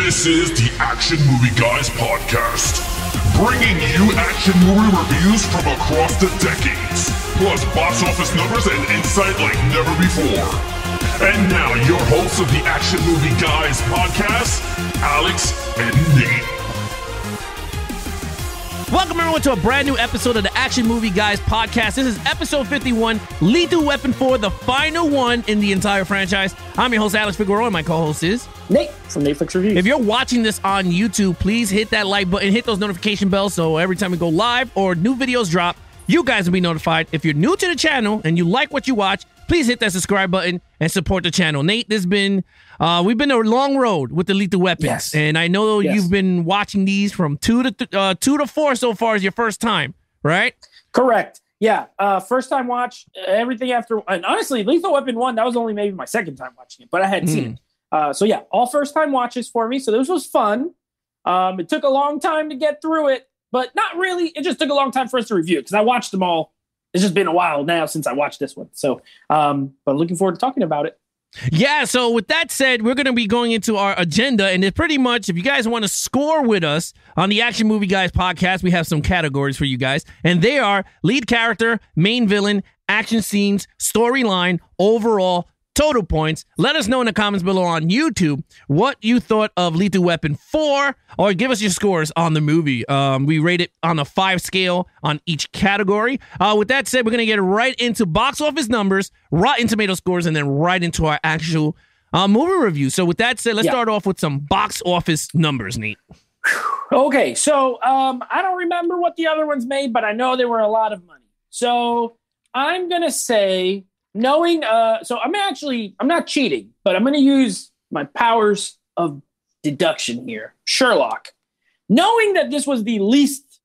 This is the Action Movie Guys podcast, bringing you action movie reviews from across the decades, plus box office numbers and insight like never before. And now, your hosts of the Action Movie Guys podcast, Alex and Nate. Welcome everyone to a brand new episode of the Action Movie Guys podcast. This is episode 51, Lethal Weapon 4, the final one in the entire franchise. I'm your host, Alex Figueroa, and my co-host is Nate from Netflix Reviews. If you're watching this on YouTube, please hit that like button, hit those notification bells, so every time we go live or new videos drop, you guys will be notified. If you're new to the channel and you like what you watch, please hit that subscribe button and support the channel. Nate, we've been a long road with the Lethal Weapons, yes. And I know you've been watching these from 2 to 4 so far as your first time, right? Correct. Yeah, first time watch, everything after, and honestly, Lethal Weapon 1, that was only maybe my second time watching it, but I hadn't seen it. So yeah, all first time watches for me, so this was fun. It took a long time to get through it, but not really, it just took a long time for us to review it, because I watched them all. It's just been a while now since I watched this one, so but looking forward to talking about it. Yeah, so with that said, we're going to be going into our agenda, and it's pretty much, if you guys want to score with us on the Action Movie Guys podcast, we have some categories for you guys, and they are lead character, main villain, action scenes, storyline, overall, total points. Let us know in the comments below on YouTube what you thought of Lethal Weapon 4, or give us your scores on the movie. We rate it on a 5 scale on each category. With that said, we're going to get right into box office numbers, Rotten Tomato scores, and then right into our actual movie review. So with that said, let's start off with some box office numbers, Nate. Okay, so I don't remember what the other ones made, but I know they were a lot of money. So I'm going to say, knowing, so I'm not cheating, but I'm going to use my powers of deduction here. Sherlock. Knowing that this was the least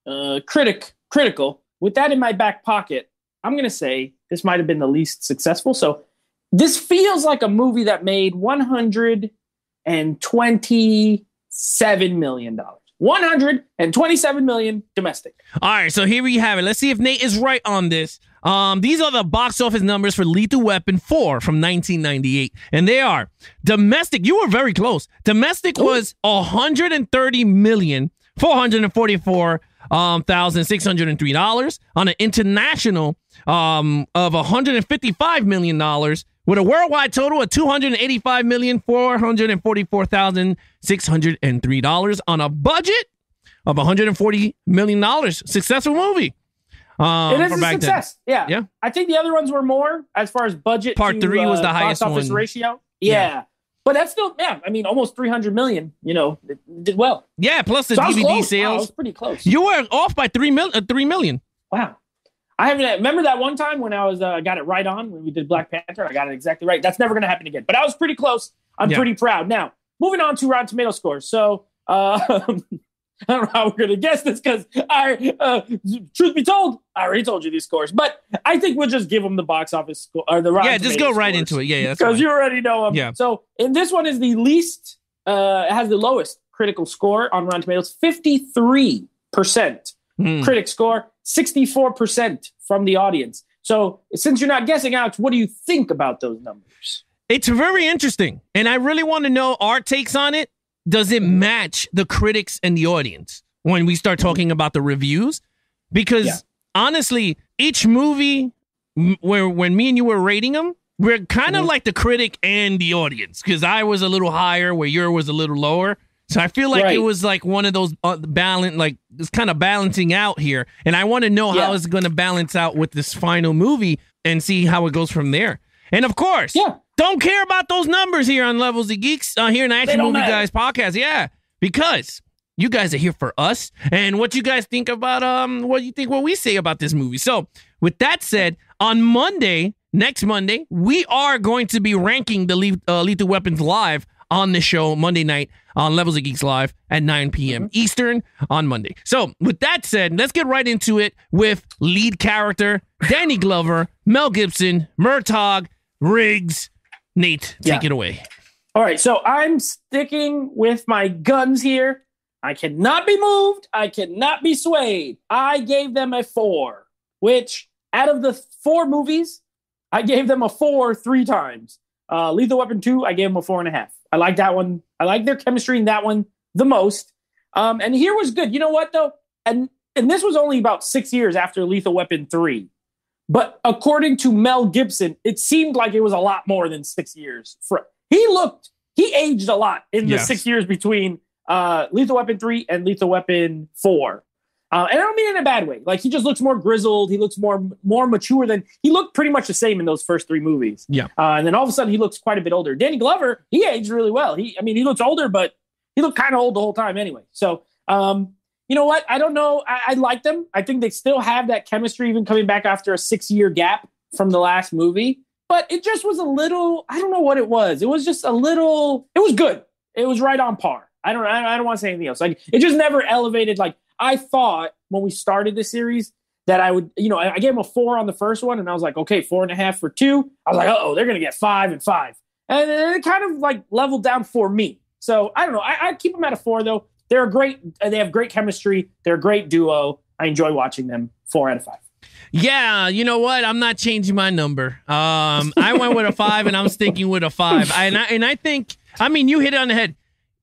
critical, with that in my back pocket, I'm going to say this might have been the least successful. So this feels like a movie that made $127 million. $127 million domestic. All right, so here we have it. Let's see if Nate is right on this. These are the box office numbers for Lethal Weapon 4 from 1998. And they are domestic. You were very close. Domestic was $130,444,603 on an international of $155 million with a worldwide total of $285,444,603 on a budget of $140 million. Successful movie. It is a success. Yeah. I think the other ones were more as far as budget. Part 3 was the highest box office one. ratio. Yeah. But that's still, I mean, almost 300 million, it did well. Yeah, plus the so DVD sales. Wow, I was pretty close. You were off by 3 million. Wow. Remember that one time when I was got it right on when we did Black Panther? I got it exactly right. That's never going to happen again. But I was pretty close. I'm pretty proud. Now, moving on to Rotten Tomato scores. So, I don't know how we're going to guess this because truth be told, I already told you these scores. But I think we'll just give them the box office score or the Rotten Tomato just go right scores, into it. Yeah, because you already know them. Yeah. So, and this one is the least. It has the lowest critical score on Rotten Tomatoes, 53% critic score, 64% from the audience. So, since you're not guessing, Alex, what do you think about those numbers? It's very interesting, and I really want to know our takes on it. Does it match the critics and the audience when we start talking about the reviews? Because honestly, each movie, when me and you were rating them, we're kind of like the critic and the audience, because I was a little higher where yours was a little lower. So I feel like it was like one of those balance, like it's kind of balancing out here. And I want to know how it's going to balance out with this final movie and see how it goes from there. And of course, don't care about those numbers here on Levels of Geeks here in the Action Movie Guys podcast. Yeah, because you guys are here for us and what you guys think about what we say about this movie. So with that said, on Monday, next Monday, we are going to be ranking the Lethal Weapons live on the show Monday night on Levels of Geeks Live at 9 p.m. Eastern on Monday. So with that said, let's get right into it with lead character Danny Glover, Mel Gibson, Murtaugh, Riggs. Nate, take it away. All right, so I'm sticking with my guns here. I cannot be moved. I cannot be swayed. I gave them a 4, which out of the 4 movies, I gave them a 4 3 times. Lethal Weapon 2, I gave them a 4.5. I like that one. I like their chemistry in that one. the most. And here was good. You know what, though? And this was only about 6 years after Lethal Weapon 3. But according to Mel Gibson, it seemed like it was a lot more than 6 years. He aged a lot in the 6 years between Lethal Weapon 3 and Lethal Weapon 4. And I don't mean in a bad way. Like, he just looks more grizzled. He looks more mature than he looked pretty much the same in those first 3 movies. Yeah. And then all of a sudden he looks quite a bit older. Danny Glover, he aged really well. He looks older, but he looked kind of old the whole time anyway. So, you know what? I don't know. I like them. I think they still have that chemistry, even coming back after a 6-year gap from the last movie. But it just was a little, I don't know what it was. It was just a little, it was good. It was right on par. I don't want to say anything else. Like, it just never elevated. Like, I thought when we started the series that I would, I gave him a 4 on the first one, and I was like, okay, 4.5 for 2. I was like, they're going to get 5 and 5. And then it kind of like leveled down for me. So I don't know. I'd keep them at a 4 though. They have great chemistry. They're a great duo. I enjoy watching them. 4 out of 5. Yeah, you know what? I'm not changing my number. I went with a 5, and I'm sticking with a 5. And I think, you hit it on the head.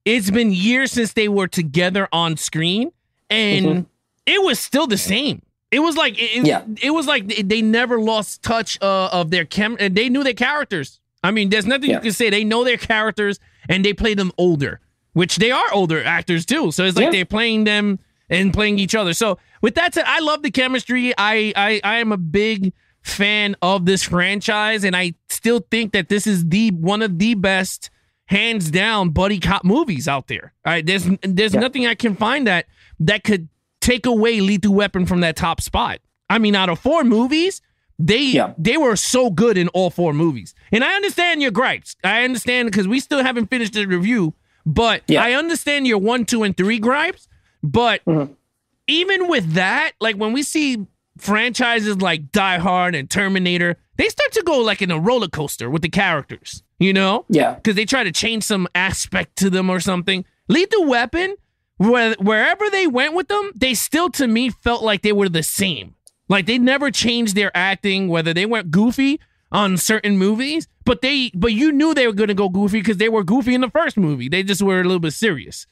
It's been years since they were together on screen, and it was still the same. It was like it was like they never lost touch of their they knew their characters. There's nothing you can say. They know their characters, and they play them older, which they are older actors too. So it's like they're playing them and playing each other. So with that said, I love the chemistry. I am a big fan of this franchise, and I still think that this is one of the best, hands down, buddy cop movies out there. All right, there's nothing I can find that could take away Lethal Weapon from that top spot. Out of 4 movies, they were so good in all 4 movies. And I understand your gripes. I understand, because we still haven't finished the review, but I understand your 1, 2, and 3 gripes. But even with that, like, when we see franchises like Die Hard and Terminator, they start to go like in a roller coaster with the characters, Yeah. Because they try to change some aspect to them or something. Lethal Weapon, wherever they went with them, they still, to me, felt like they were the same. Like, they never changed their acting, whether they went goofy on certain movies, but you knew they were going to go goofy because they were goofy in the first movie. They just were a little bit serious.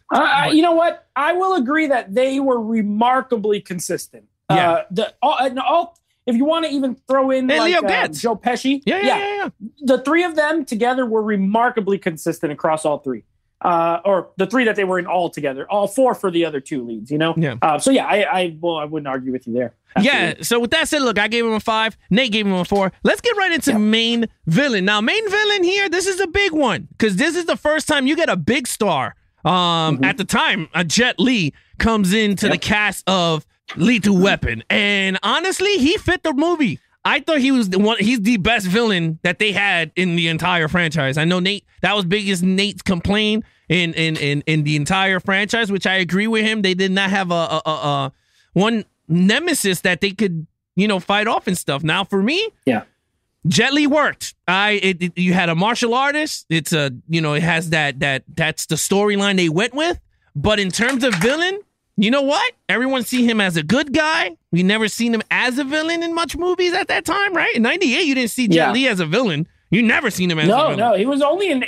You know what? I will agree that they were remarkably consistent. Yeah. If you want to even throw in Leo Getz. Joe Pesci. Yeah. The 3 of them together were remarkably consistent across all 3. Or the 3 that they were in all together, all 4 for the other 2 leads, Yeah. I wouldn't argue with you there. Absolutely. Yeah. So with that said, look, I gave him a 5. Nate gave him a 4. Let's get right into main villain. Now, main villain here, this is a big one, because this is the first time you get a big star. At the time, Jet Li comes into the cast of Lethal Weapon, and honestly, he fit the movie. I thought he's the best villain that they had in the entire franchise. I know Nate, that was biggest Nate's complaint in the entire franchise, which I agree with him. They did not have a one nemesis that they could, fight off and stuff. Now for me, Jet Li worked. You had a martial artist. It's it has that's the storyline they went with. But in terms of villain, you know what? Everyone see him as a good guy. We never seen him as a villain in much movies at that time, right? In '98, you didn't see Jet Li as a villain. You never seen him as a villain. No, he was only in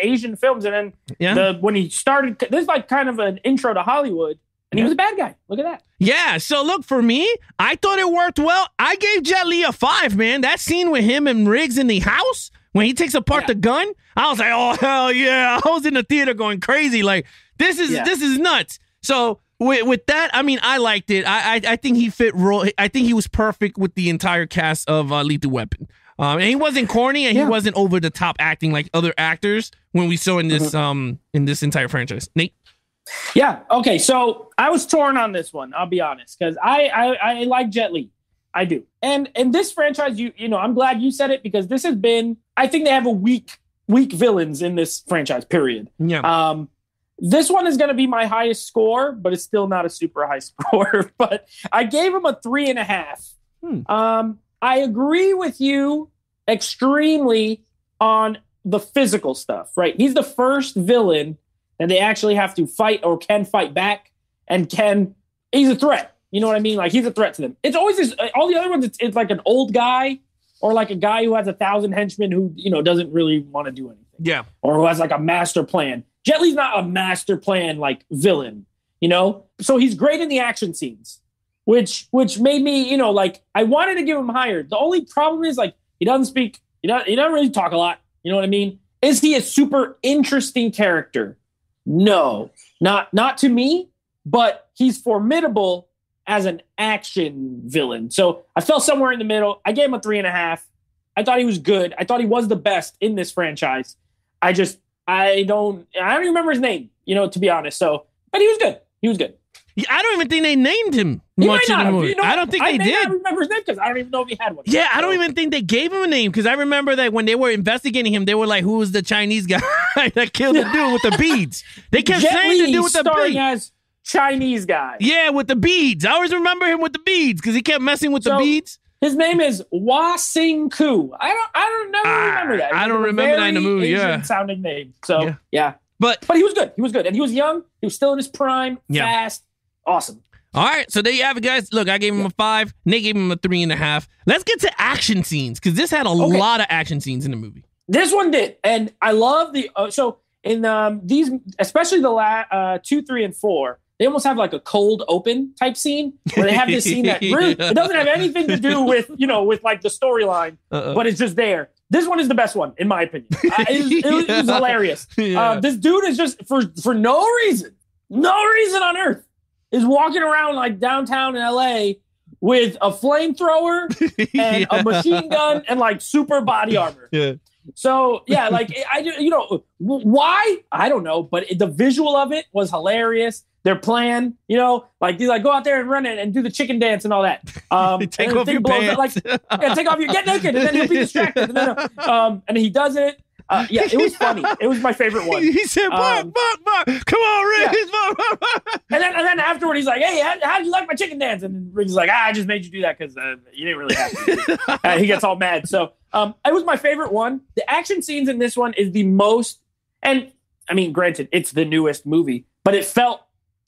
Asian films, and then when he started, this is like kind of an intro to Hollywood, and he was a bad guy. Look at that. Yeah, so look, for me, I thought it worked well. I gave Jet Li a 5, man. That scene with him and Riggs in the house, when he takes apart the gun, I was like, oh, hell yeah. I was in the theater going crazy. Like, this is nuts. So with that, I liked it. I think he fit role. I think he was perfect with the entire cast of Lethal Weapon. And he wasn't corny, and he wasn't over the top acting like other actors when we saw in this entire franchise. Nate? Yeah. Okay. So I was torn on this one. I'll be honest, because I like Jet Li. I do. And this franchise, I'm glad you said it, because this has been, I think they have a weak villains in this franchise, period. Yeah. This one is going to be my highest score, but it's still not a super high score. But I gave him a 3.5. I agree with you extremely on the physical stuff, right? He's the first villain that they actually have to fight or can fight back, and he's a threat. You know what I mean? Like, he's a threat to them. It's always this, all the other ones, it's like an old guy, or like a guy who has 1,000 henchmen who, doesn't really want to do anything. Yeah. Or who has like a master plan. Jet Li's not a master plan like villain, you know? So he's great in the action scenes, which made me, you know, like I wanted to give him higher. The only problem is like he doesn't speak, he doesn't really talk a lot. You know what I mean? Is he a super interesting character? No, not to me, but he's formidable as an action villain. So I fell somewhere in the middle. I gave him a 3.5. I thought he was good. I thought he was the best in this franchise. I don't even remember his name, you know, to be honest. So, but he was good. He was good. I don't even think they named him much in the movie. You know, I don't think they did. I don't remember his name because I don't even know if he had one. Yeah, I don't even think they gave him a name because I remember that when they were investigating him, they were like, "Who was the Chinese guy that killed the dude with the beads?" They kept saying the dude with the beads. As Chinese guy. Yeah, with the beads. I always remember him with the beads because he kept messing with the beads. His name is Hua Sing Ku. I don't remember that. I don't remember that in the movie. Asian sounding name. So yeah. But he was good. He was good, and he was young. He was still in his prime. Yeah. Fast. Awesome. All right, so there you have it, guys. Look, I gave him a 5. Nate gave him a 3.5. Let's get to action scenes because this had a lot of action scenes in the movie. This one did, and I love the so in these, especially the 2, 3, and 4. They almost have like a cold open type scene where they have this scene that really it doesn't have anything to do with with like the storyline, but it's just there. This one is the best one in my opinion. It was hilarious. Yeah. This dude is just for no reason on earth is walking around like downtown in LA with a flamethrower and a machine gun and like super body armor. Yeah. So yeah, like why? I don't know, but the visual of it was hilarious. Their plan, like they go out there and run it and do the chicken dance and all that. Take off your pants. Take off get naked, and then he'll be distracted. And he does it. Yeah, it was funny. It was my favorite one. He said, "Bark, come on, Riggs." Yeah. and then afterward, he's like, "Hey, how'd you like my chicken dance?" And Riggs is like, "I just made you do that because you didn't really have to." He gets all mad. So it was my favorite one. The action scenes in this one is the most, and I mean, granted, it's the newest movie, but it felt,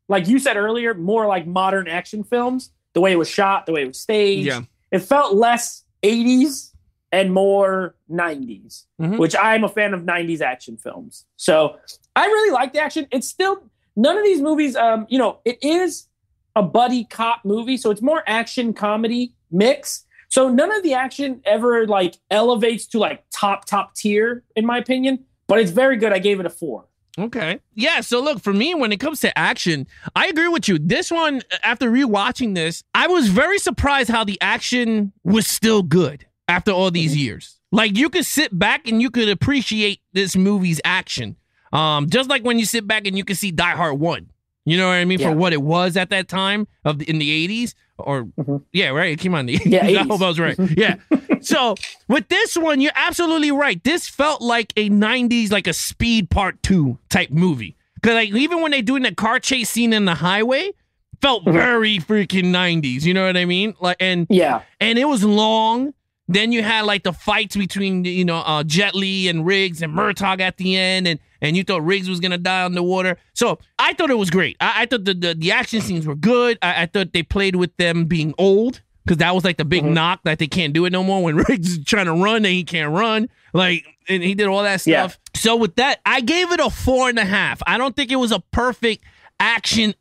like you said earlier, more like modern action films. The way it was shot, the way it was staged. Yeah. It felt less 80s and more 90s, which I'm a fan of 90s action films. So I really like the action. It's still, none of these movies, it is a buddy cop movie. So it's more action comedy mix. So none of the action ever like elevates to like top tier, in my opinion. But it's very good. I gave it a 4. Okay. Yeah, so look, for me, when it comes to action, I agree with you. This one, after rewatching this, I was very surprised how the action was still good after all these years. Like, you could sit back and you could appreciate this movie's action. Just like when you sit back and you can see Die Hard 1. You know what I mean? Yeah. For what it was at that time in the 80s. Or, yeah, right? It came on the 80s. Yeah, 80s. I hope I was right. Yeah. So, with this one, you're absolutely right. This felt like a 90s, like a Speed Part 2 type movie. Because like, even when they're doing the car chase scene in the highway, felt very freaking 90s. You know what I mean? Like, and it was long. Then you had like the fights between, Jet Li and Riggs and Murtaugh at the end. And you thought Riggs was going to die underwater. So I thought it was great. I thought the action scenes were good. I thought they played with them being old. Because that was like the big knock that they can't do it no more. When Riggs is trying to run and he can't run. Like, and he did all that stuff. Yeah. So with that, I gave it a 4.5. I don't think it was a perfect action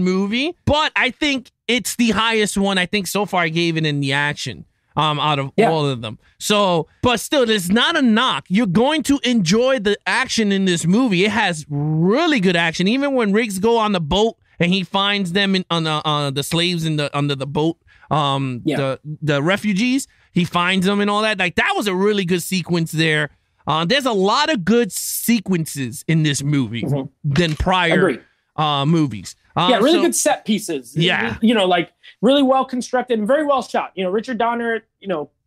movie. But I think it's the highest one I think so far I gave it in the action. Out of all of them. So, but still, there's not a knock. You're going to enjoy the action in this movie. It has really good action. Even when Riggs go on the boat and he finds them on the slaves under the boat, the refugees, he finds them and all that. Like, that was a really good sequence there. There's a lot of good sequences in this movie than prior movies. Really good set pieces. Yeah. Like really well constructed and very well shot. Richard Donner,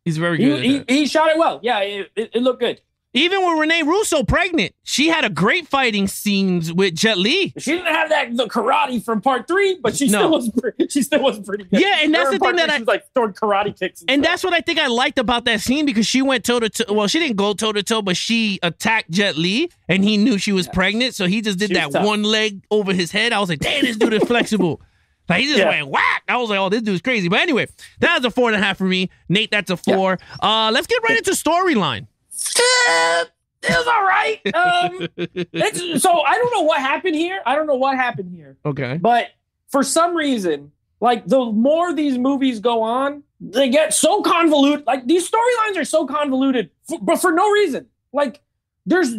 he's very good. He shot it well. Yeah, it looked good. Even with Renee Russo pregnant, she had a great fighting scenes with Jet Li. She didn't have the karate from Part 3, but she still was pretty good. Yeah, and that's the thing that she was like throwing karate kicks. And that's what I think I liked about that scene, because she went toe to toe. Well, she didn't go toe to toe, but she attacked Jet Li, and he knew she was pregnant, so he just did that one leg over his head. I was like, damn, this dude is flexible. Like, he just went whack. I was like, oh, this dude's crazy. But anyway, that was a 4.5 for me. Nate, that's a 4. Let's get right into storyline. It was all right. So I don't know what happened here. Okay. But for some reason, like the more these movies go on, they get so convoluted. Like these storylines are so convoluted, but for no reason. Like there's,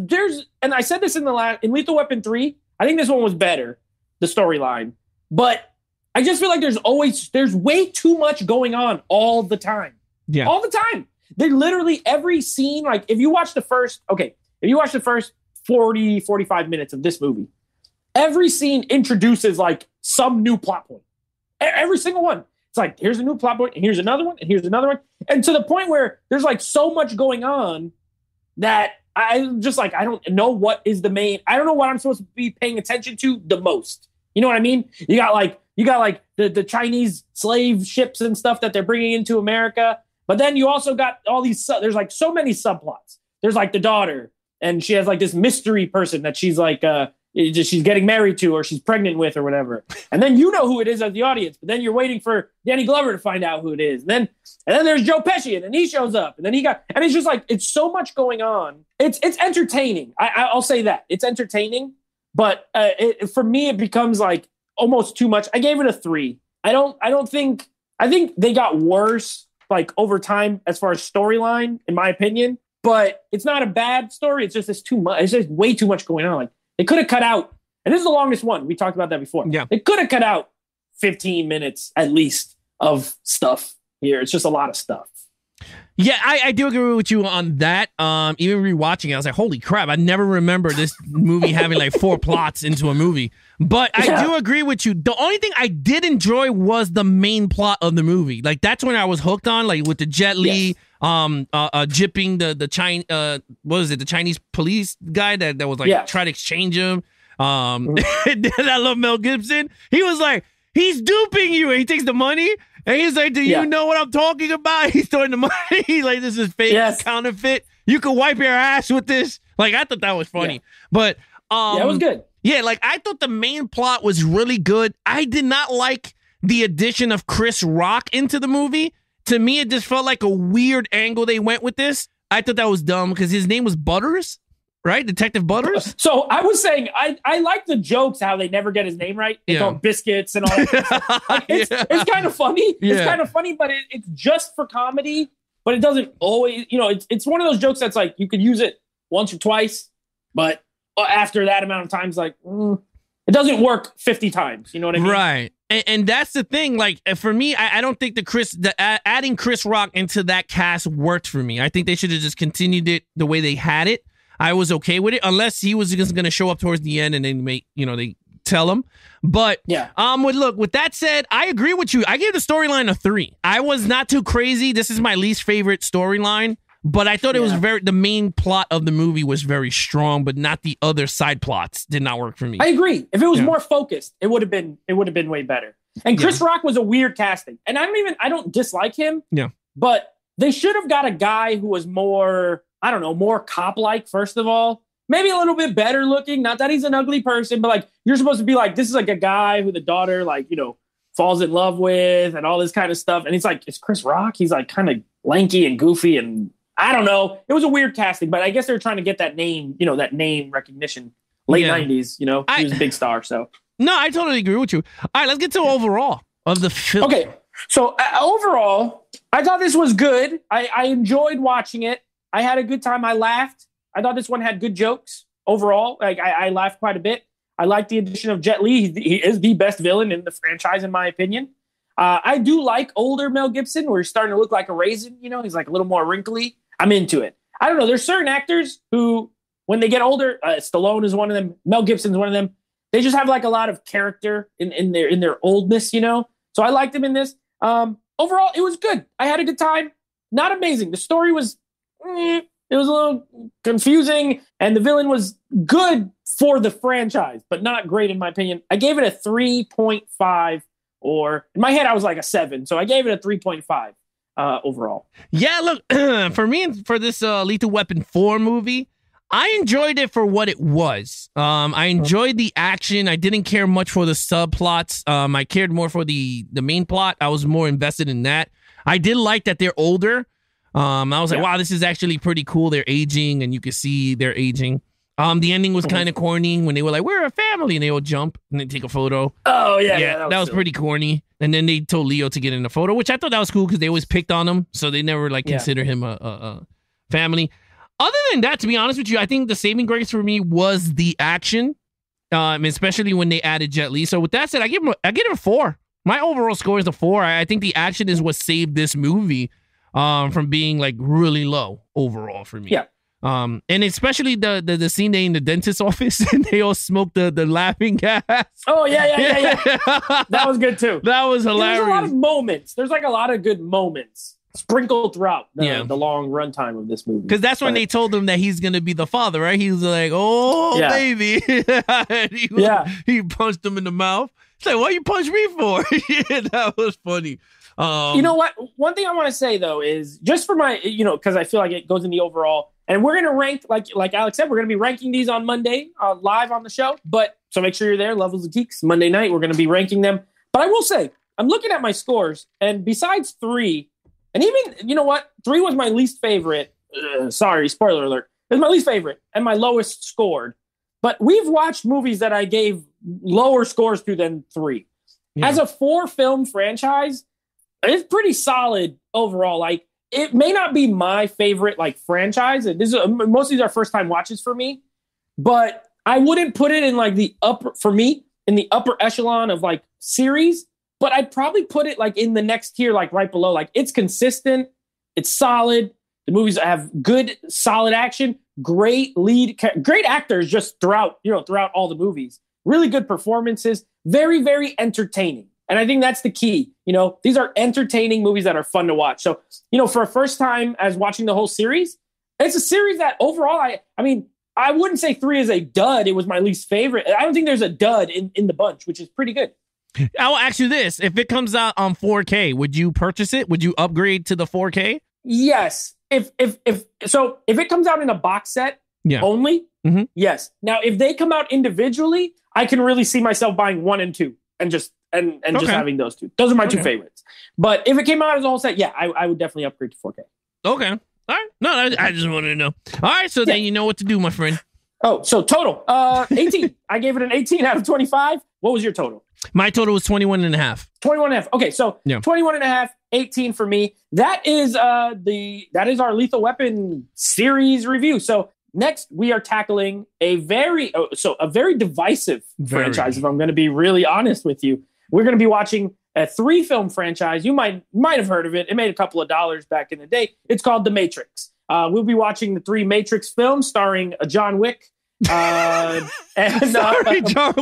and I said this in in Lethal Weapon 3. I think this one was better, the storyline. But I just feel like there's way too much going on all the time. Yeah. All the time. They literally, every scene, like if you watch the first 40, 45 minutes of this movie, every scene introduces like some new plot point. Every single one. It's like, here's a new plot point, and here's another one, and here's another one. And to the point where there's like so much going on that I'm just like, I don't know what is the main, I don't know what I'm supposed to be paying attention to the most. You know what I mean? You got like the Chinese slave ships and stuff that they're bringing into America. But then you also got all these, there's like so many subplots. There's like the daughter, and she has like this mystery person that she's like, she's getting married to, or she's pregnant with, or whatever. And then you know who it is as the audience, but then you're waiting for Danny Glover to find out who it is. And then there's Joe Pesci, and then he shows up, and then and it's just like, it's so much going on. It's entertaining. I'll say that. It's entertaining, but for me, it becomes like almost too much. I gave it a 3. I think they got worse like over time as far as storyline, in my opinion, but it's not a bad story. It's just too much. It's just way too much going on. Like they could have cut out, and this is the longest one. We talked about that before. Yeah. They could have cut out 15 minutes at least of stuff here. It's just a lot of stuff. Yeah, I do agree with you on that. Even rewatching it, I was like, holy crap, I never remember this movie having like 4 plots into a movie. But I do agree with you. The only thing I did enjoy was the main plot of the movie. Like that's when I was hooked on, like with the Jet Li, jipping the the Chinese police guy that was like trying to exchange him. I love Mel Gibson. He was like, he's duping you, and he takes the money. And he's like, do you know what I'm talking about? He's throwing the money. He's like, this is fake, counterfeit. You can wipe your ass with this. Like, I thought that was funny. Yeah. But it was good. Yeah, like I thought the main plot was really good. I did not like the addition of Chris Rock into the movie. To me, it just felt like a weird angle they went with this. I thought that was dumb because his name was Butters, right? Detective Butters. So I was saying, I like the jokes, how they never get his name right. They call him Biscuits and all that. Like, it's kind of funny. Yeah. It's kind of funny, but it's just for comedy. But it doesn't always, it's one of those jokes that's like, you could use it once or twice, but after that amount of times, like, it doesn't work 50 times. You know what I mean? Right. And that's the thing. Like, for me, I don't think adding Chris Rock into that cast worked for me. I think they should have just continued it the way they had it. I was okay with it, unless he was just going to show up towards the end and then they tell him. But with that said, I agree with you. I gave the storyline a 3. I was not too crazy. This is my least favorite storyline, but I thought it was the main plot of the movie was very strong, but not the other side plots did not work for me. I agree. If it was more focused, it would have been way better. And Chris Rock was a weird casting, and I don't dislike him. Yeah, but they should have got a guy who was more, I don't know, more cop-like, first of all. Maybe a little bit better looking. Not that he's an ugly person, but like you're supposed to be like, this is like a guy who the daughter falls in love with and all this kind of stuff. And it's like, it's Chris Rock. He's like kind of lanky and goofy, and I don't know. It was a weird casting, but I guess they're trying to get that name, that name recognition. Late 90s, he was a big star. So no, I totally agree with you. All right, let's get to overall of the film. Okay, so overall, I thought this was good. I enjoyed watching it. I had a good time. I laughed. I thought this one had good jokes overall. Like I laughed quite a bit. I like the addition of Jet Li. He is the best villain in the franchise, in my opinion. I do like older Mel Gibson, where he's starting to look like a raisin. He's like a little more wrinkly. I'm into it. I don't know. There's certain actors who, when they get older, Stallone is one of them. Mel Gibson's one of them. They just have like a lot of character in their oldness, So I liked them in this. Overall, it was good. I had a good time. Not amazing. The story was, it was a little confusing, and the villain was good for the franchise, but not great in my opinion. I gave it a 3.5, or in my head I was like a 7, so I gave it a 3.5 overall. Yeah, look, for me, for this Lethal Weapon 4 movie, I enjoyed it for what it was. I enjoyed the action. I didn't care much for the subplots. I cared more for the main plot. I was more invested in that. I did like that they're older. I was like, wow, this is actually pretty cool. They're aging, and you can see they're aging. The ending was kind of corny when they were like, we're a family, and they all jump and then take a photo. Oh, yeah. That was pretty corny. And then they told Leo to get in the photo, which I thought that was cool because they always picked on him, so they never consider him a family. Other than that, to be honest with you, I think the saving grace for me was the action, especially when they added Jet Li. So with that said, I give him a 4. My overall score is a 4. I think the action is what saved this movie from being like really low overall for me. Yeah. And especially the scene they in the dentist's office and they all smoke the laughing gas. Oh, yeah. That was good too. That was hilarious. There's a lot of moments. There's like a lot of good moments sprinkled throughout the long runtime of this movie. Because that's when they told him that he's going to be the father, right? He was like, baby. He punched him in the mouth. It's like, what you punch me for? That was funny. You know what? One thing I want to say, though, is just for my, because I feel like it goes in the overall, and we're going to rank, like Alex said, we're going to be ranking these on Monday live on the show. But so make sure you're there, Levels of Geeks, Monday night. We're going to be ranking them. But I will say, I'm looking at my scores, and besides 3, and even, you know what? 3 was my least favorite. Sorry, spoiler alert. It was my least favorite and my lowest scored. But we've watched movies that I gave lower scores to than 3. Yeah. As a 4-film franchise, it's pretty solid overall. Like, it may not be my favorite franchise. Most of these are first time watches for me, but I wouldn't put it in the upper echelon of series. But I'd probably put it in the next tier, right below. It's consistent, it's solid. The movies have good, solid action, great actors just throughout all the movies. Really good performances, very, very entertaining. And I think that's the key. These are entertaining movies that are fun to watch. So, for a first time as watching the whole series, it's a series that overall, I wouldn't say 3 is a dud. It was my least favorite. I don't think there's a dud in the bunch, which is pretty good. I'll ask you this. If it comes out on 4K, would you purchase it? Would you upgrade to the 4K? Yes. If it comes out in a box set only, yes. Now, if they come out individually, I can really see myself buying 1 and 2 and just having those 2. Those are my 2 favorites. But if it came out as a whole set, I would definitely upgrade to 4K. Okay. All right. No, I just wanted to know. All right. So then you know what to do, my friend. Oh, so total 18. I gave it an 18 out of 25. What was your total? My total was 21.5. 21.5. Okay, so 21.5, 18 for me. That is our Lethal Weapon series review. So next we are tackling a very divisive franchise. If I'm going to be really honest with you, we're going to be watching a 3-film franchise. You might have heard of it. It made a couple of dollars back in the day. It's called The Matrix. We'll be watching the 3 Matrix films starring John Wick. John Wick. Sorry, John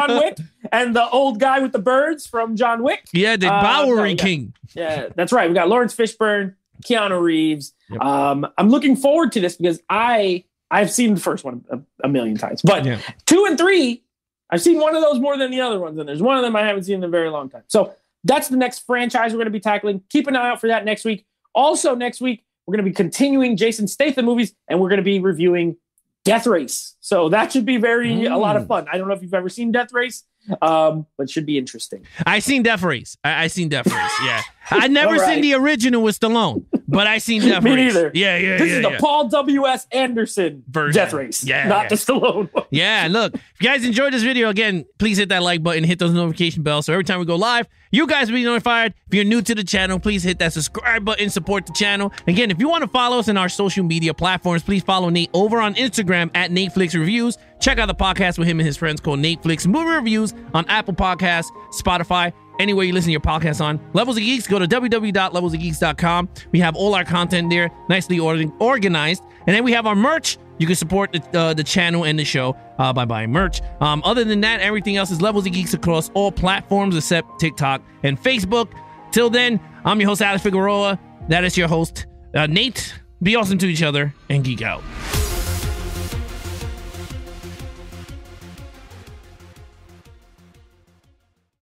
Wick and the old guy with the birds from John Wick. Yeah, the Bowery King. Yeah, that's right. We got Lawrence Fishburne, Keanu Reeves. Yep. I'm looking forward to this because I've seen the first one a million times, but 2 and 3, I've seen one of those more than the other ones, and there's one of them I haven't seen in a very long time. So that's the next franchise we're going to be tackling. Keep an eye out for that next week. Also, next week we're going to be continuing Jason Statham movies, and we're going to be reviewing Death Race. So that should be a lot of fun. I don't know if you've ever seen Death Race, but it should be interesting. I seen Death Race. I seen Death Race. Yeah, I never seen the original with Stallone, but I seen Death Race. Me neither. Yeah. This is the Paul W.S. Anderson version. Death Race. Yeah, not the Stallone one. Yeah. Look, if you guys enjoyed this video, again, please hit that like button, hit those notification bells, so every time we go live, you guys will be notified. If you're new to the channel, please hit that subscribe button, support the channel. Again, if you want to follow us in our social media platforms, please follow Nate over on Instagram at NateFlix Reviews. Check out the podcast with him and his friends called NateFlix Movie Reviews on Apple Podcasts, Spotify, anywhere you listen to your podcast on. Levels of Geeks, go to www.levelsofgeeks.com. We have all our content there, nicely organized. And then we have our merch. You can support the channel and the show by buying merch. Other than that, everything else is Levels of Geeks across all platforms except TikTok and Facebook. Till then, I'm your host, Alex Figueroa. That is your host, Nate. Be awesome to each other and geek out.